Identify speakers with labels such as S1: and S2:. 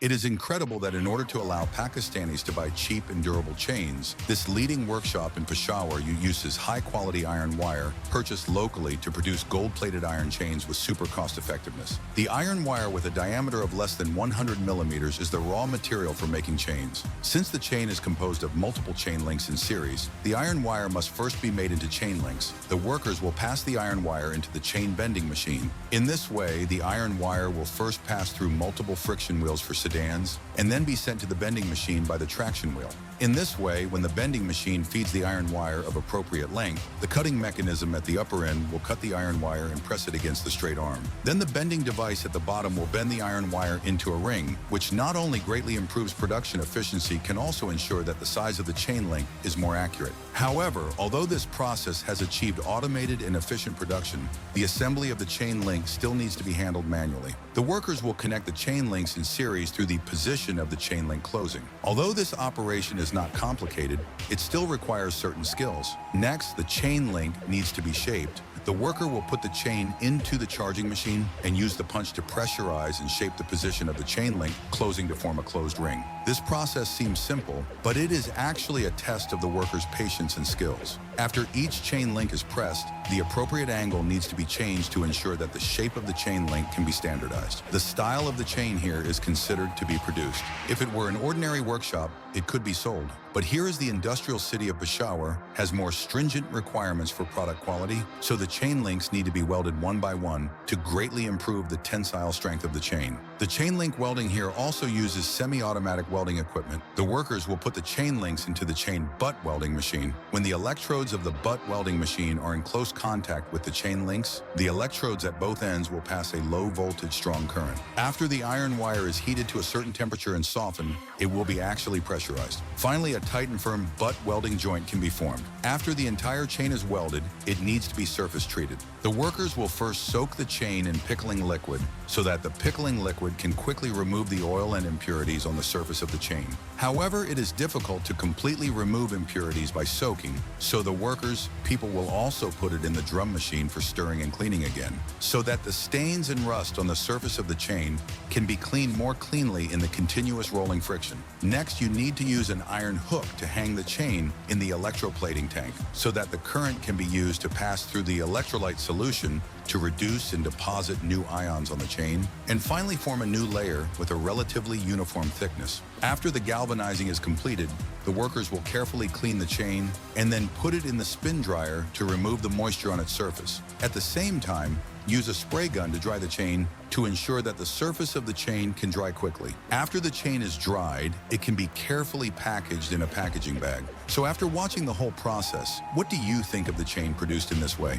S1: It is incredible that in order to allow Pakistanis to buy cheap and durable chains, this leading workshop in Peshawar uses high-quality iron wire purchased locally to produce gold-plated iron chains with super cost-effectiveness. The iron wire with a diameter of less than 100 millimeters is the raw material for making chains. Since the chain is composed of multiple chain links in series, the iron wire must first be made into chain links. The workers will pass the iron wire into the chain bending machine. In this way, the iron wire will first pass through multiple friction wheels for sedans, and then be sent to the bending machine by the traction wheel. In this way, when the bending machine feeds the iron wire of appropriate length, the cutting mechanism at the upper end will cut the iron wire and press it against the straight arm. Then the bending device at the bottom will bend the iron wire into a ring, which not only greatly improves production efficiency, can also ensure that the size of the chain link is more accurate. However, although this process has achieved automated and efficient production, the assembly of the chain link still needs to be handled manually. The workers will connect the chain links in series through the position of the chain link closing. Although this operation is not complicated, it still requires certain skills. Next, the chain link needs to be shaped. The worker will put the chain into the charging machine and use the punch to pressurize and shape the position of the chain link closing to form a closed ring. This process seems simple, but it is actually a test of the worker's patience and skills. After each chain link is pressed, the appropriate angle needs to be changed to ensure that the shape of the chain link can be standardized. The style of the chain here is considered to be produced. If it were an ordinary workshop, it could be sold. But here is the industrial city of Peshawar has more stringent requirements for product quality, so the chain links need to be welded one by one to greatly improve the tensile strength of the chain. The chain link welding here also uses semi-automatic welding equipment. The workers will put the chain links into the chain butt welding machine. When the electrodes of the butt welding machine are in close contact with the chain links, the electrodes at both ends will pass a low-voltage strong current. After the iron wire is heated to a certain temperature and softened, it will be actually pressurized. Finally, a tight and firm butt welding joint can be formed. After the entire chain is welded, it needs to be surface treated. The workers will first soak the chain in pickling liquid so that the pickling liquid can quickly remove the oil and impurities on the surface of the chain. However, it is difficult to completely remove impurities by soaking, so the people will also put it in the drum machine for stirring and cleaning again, so that the stains and rust on the surface of the chain can be cleaned more cleanly in the continuous rolling friction. Next, you need to use an iron hook to hang the chain in the electroplating tank so that the current can be used to pass through the electrolyte solution to reduce and deposit new ions on the chain, and finally form a new layer with a relatively uniform thickness. After the galvanizing is completed, the workers will carefully clean the chain and then put it in the spin dryer to remove the moisture on its surface. At the same time, use a spray gun to dry the chain to ensure that the surface of the chain can dry quickly. After the chain is dried, it can be carefully packaged in a packaging bag. So after watching the whole process, what do you think of the chain produced in this way?